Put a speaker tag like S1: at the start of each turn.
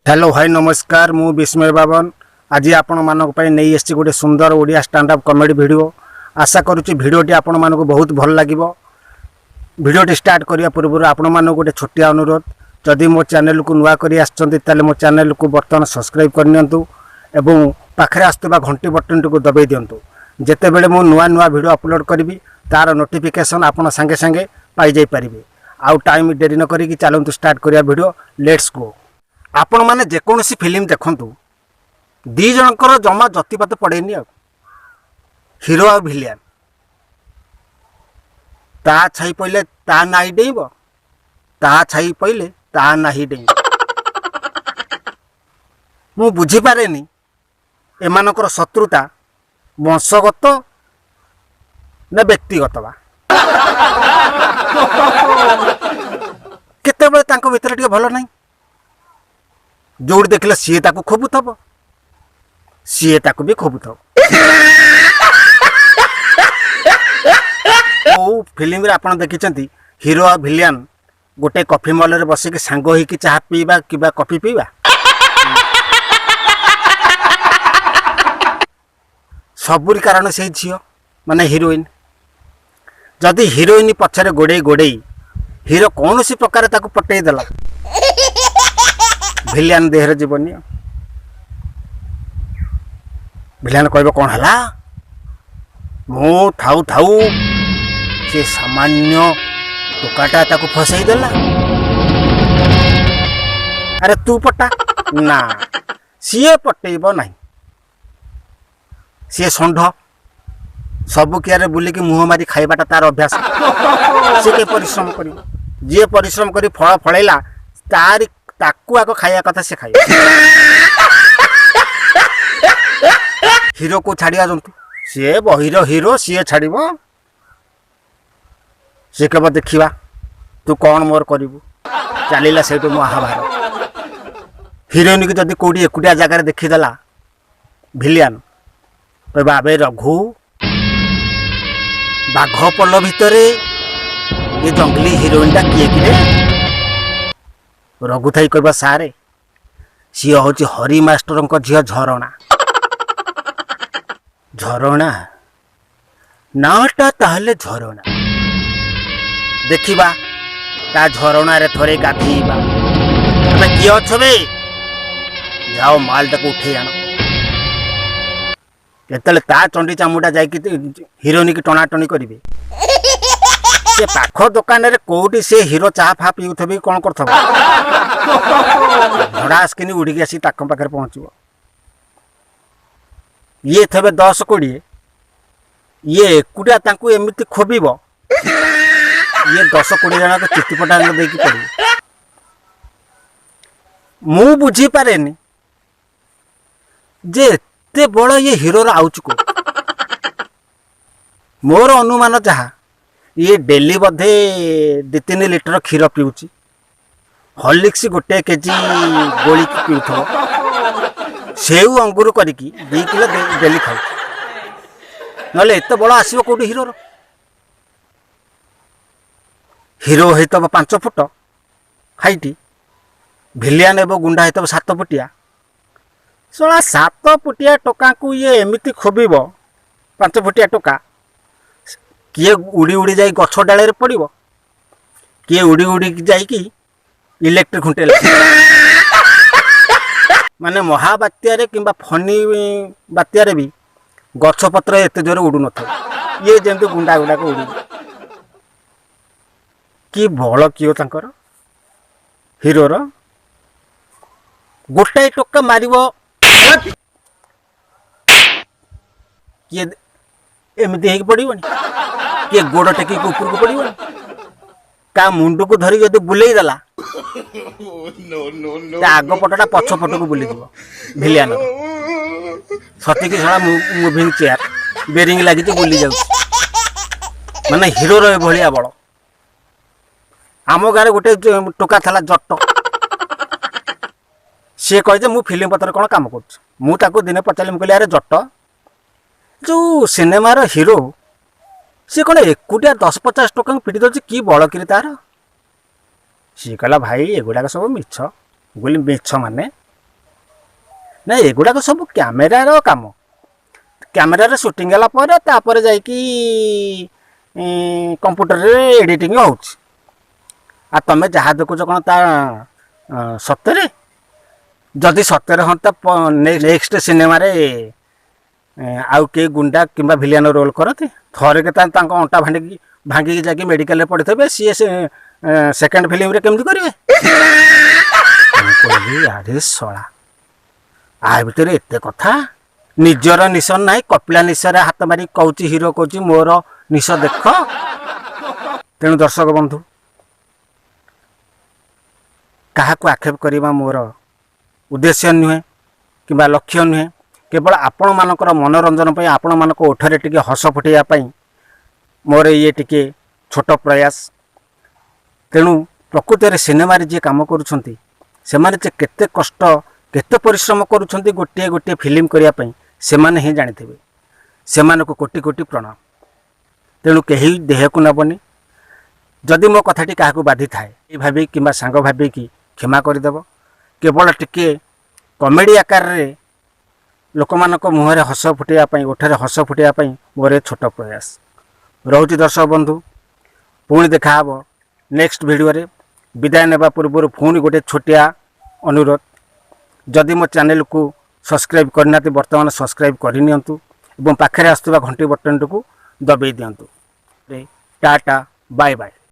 S1: Hello hi नमस्कार मु विस्मय बाबन आज आपण मानक पई नै एसची गोटे सुंदर Odia stand up comedy video आशा करूची वीडियोटी आपण मानक बहुत भल लागिवो। वीडियोटी स्टार्ट करिया पूर्व आपण मानक गोटे छोटिया अनुरोध जदि मो चैनल को नुआ करी आछंती ताले मो चैनल को बर्तमान सब्सक्राइब करनियंतु एवं पाखरे आस्तबा घंटी बटन को दबाई दियंतु जेते बेले मो नुआ नुआ वीडियो अपलोड करिवि तार नोटिफिकेशन आपण संगे संगे पाई जाई परिबे। आउ टाइम डेरी न करी चलतु स्टार्ट करिया वीडियो लेट्स गो। आपण माने जेकोसी फिल्म देखंतु दी जनकर जमा जतिपात पड़ेनी हीरो आ भिलियन ता छाई पइले ता नाही डेइब ता छाई पइले ता नाही डेइब मु बुझी पारेनी एमानकर शत्रुता वंशगत ना व्यक्तिगत बा केते बेले तांको भितर टिके भलो नाही जोड़ देखले सी ताकू खोबुथब सी ताकू भी खोबुथब। ओ फिल्म रे आपण देखिचंती हीरो आ भिलियन गोटे कॉफी मॉल रे बसिक सांग होई कि चाह पीबा किबा कॉफी पीबा सबुरी कारण से झियो माने हीरोइन जदि हीरोइन पछरे गोडे गोडे हीरो कौन सी प्रकार ताकू पटई देला भिलियन देहर जीवनी भिलियन कहब कौन है मु थाऊ थाऊ से सामान्य टोकाटा ताकू फसई देला अरे तू पटा ना सीए पटेब नहीं सी षंढ सबु कियारे बुलिकी मुह मारी खाइबाटा तार अभ्यास सी के परिश्रम करी जी परिश्रम करी फल फलैला तार ताकू आको खाया कथा से खाई हीरो को छाड़िया जंतु सी बहिर हीरो सी छाड़ब सी केव देखा तू कौन मोर करू चलला से महाभारत हिरोइन की जदि कौटी एकुटिया जगार देखीदेला भिलियन कहबा आबे रघु बाघ पल भितर ये जंगली हिरोइन टा किए कि रघु थाई कहबा सारे सी हूँ हरि मास्टर झील झरणा झरणा नाटा ताहले झरणा देखिबा ता झरणा रे थरे गाधीबा अबे किए अछ बे जाओ माल टाको उठे आनो केतले ता चंडी चामुटा जाई हिरोइन की टणाटणी करिवे से पाख दुकान रे कोठी से हीरो चाह फा पीउथबे कोन करथबो धड़ास किनी उड़ी के आसी ताक पाखर पहुंचबो ये थबे 10-20 ये एकुटिया तांकू एमिति खोबिबो ये 10-20 जना को चिट्टीपटा देकी पड़ी मु बुझी पारेनी जे एते बड़ ये हीरो आउच को मोर अनुमान जहा ये डेली बधे 2-3 लिटर क्षीर पीऊँच हॉर्लिक्स गोटे केजी गोली पीउथ सेऊ अंगूर करिकी 2 किलो डेली खाऊ नले एत बड़ आसो कौटी हीरो हीरो हेतब 5 फुट हाइट भिलियन एवं गुंडा हेतब 7 फुटिया सोला 7 फुटिया टोका को ये एमिति खोबिब 5 फुटिया टोका किए उड़ी उड़ी जाई गछ डाले रे पड़िबो किए उड़ी उड़ी जाई इलेक्ट्रिक खुंटे माने महाबात्या रे किंबा फनी बात्या रे भी गछ पत्र एते जोर उडु नथ ये जेंतु गुंडा गुंडा को उड़ी कि बळ कियो तांकर हीरोर गोटाए टोका मारिबो किए एमती हेक पड़ोनी किए गोड़ टेक ऊपर को पड़ोनी का मुंड को धरी जब बुले देला आग पटटा पछ पट को बुली भिलियन सतिकी छड़ा मुविंग चेयर बेरिंग लगी बुली जाऊ माने हीरो रे भलिया बड़ आम गाँव गोटे टोका था जट सी कहे मु फिल्म पत्र कौन काम कर दिने पचारि मुझे अरे जट जो सिनेमार हीरो सी कौन एकुटिया 10-50 टका पिटी दौर कि बड़ कि तार सी कहला भाई एगुड़ाक सब मिछ बोली मिछ माने ନା ଏଗୁଡ଼ାକ ସବୁ କ୍ୟାମେରାର କାମ। କ୍ୟାମେରାରେ ସୁଟିଂ ହେଲା ପରେ ତାପରେ ଯାଇକି କମ୍ପ୍ୟୁଟରରେ ଏଡ଼ିଟିଂ ହେଉଛି। ଆଉ ତୁମେ ଯାହା ଦେଖୁଛ କ'ଣ ତା ସତରେ? ଯଦି ସତରେ ହୁଅନ୍ତା ନେକ୍ସଟ ସିନେମାରେ ଆଉ କେହି ଗୁଣ୍ଡା କିମ୍ବା ଭିଲିଆନ ରୋଲ୍ କରନ୍ତି? ଥରେ ତାଙ୍କ ଅଣ୍ଟା ଭାଙ୍ଗିକି ଯାଇକି ମେଡ଼ିକାଲରେ ପଡ଼ିଥିବେ, ସିଏ ସେକେଣ୍ଡ ଫିଲ୍ମରେ କେମିତି କରିବେ? ମୁଁ କହିଲି ଆରେ ଶଳା, ଆ ଭିତରେ ଏତେ କଥା। ନିଜର ନିଶ ନାହିଁ, କପିଳା ନିଶରେ ହାତ ମାରି କହୁଛି, ହିରୋ କହୁଛି ମୋର ନିଶ ଦେଖ। ତେଣୁ ଦର୍ଶକ ବନ୍ଧୁ, କାହାକୁ ଆକ୍ଷେପ କରିବା ମୋର ଉଦ୍ଦେଶ୍ୟ ନୁହେଁ କିମ୍ବା ଲକ୍ଷ୍ୟ ନୁହେଁ। କେବଳ ଆପଣମାନଙ୍କର ମନୋରଞ୍ଜନ ପାଇଁ, ଆପଣମାନଙ୍କ ଓଠରେ ଟିକେ ହସ ଫୁଟାଇବା ପାଇଁ ମୋର ଇଏ ଟିକେ ଛୋଟ ପ୍ରୟାସ। ତେଣୁ ପ୍ରକୃତରେ ସିନେମାରେ ଯିଏ କାମ କରୁଛନ୍ତି ସେମାନେ ଯେ କେତେ କଷ୍ଟ, କେତେ ପରିଶ୍ରମ କରୁଛନ୍ତି ଗୋଟିଏ ଗୋଟିଏ ଫିଲ୍ମ କରିବା ପାଇଁ, ସେମାନେ ହିଁ ଜାଣିଥିବେ। ସେମାନଙ୍କୁ କୋଟି କୋଟି ପ୍ରଣାମ। ତେଣୁ କେହି ଦେହକୁ ନେବନି। ଯଦି ମୋ କଥାଟି କାହାକୁ ବାଧିଥାଏ ଏ ଭାବି କିମ୍ବା ସାଙ୍ଗ ଭାବିକି କ୍ଷମା କରିଦେବ। କେବଳ ଟିକେ କମେଡ଼ି ଆକାରରେ ଲୋକମାନଙ୍କ ମୁହଁରେ ହସ ଫୁଟାଇବା ପାଇଁ, ଓଠରେ ହସ ଫୁଟାଇବା ପାଇଁ ମୋର ଏ ଛୋଟ ପ୍ରୟାସ। ରହୁଛି ଦର୍ଶକ ବନ୍ଧୁ, ପୁଣି ଦେଖାହେବ ନେକ୍ସଟ ଭିଡ଼ିଓରେ। ବିଦାୟ ନେବା ପୂର୍ବରୁ ପୁଣି ଗୋଟେ ଛୋଟିଆ ଅନୁରୋଧ, ଯଦି ମୋ ଚ୍ୟାନେଲକୁ ସବସ୍କ୍ରାଇବ୍ କରିନାହାନ୍ତି ବର୍ତ୍ତମାନ ସବସ୍କ୍ରାଇବ୍ କରିନିଅନ୍ତୁ ଏବଂ ପାଖରେ ଆସୁଥିବା ଘଣ୍ଟି ବଟନଟିକୁ ଦବାଇ ଦିଅନ୍ତୁ। Tata, bye bye.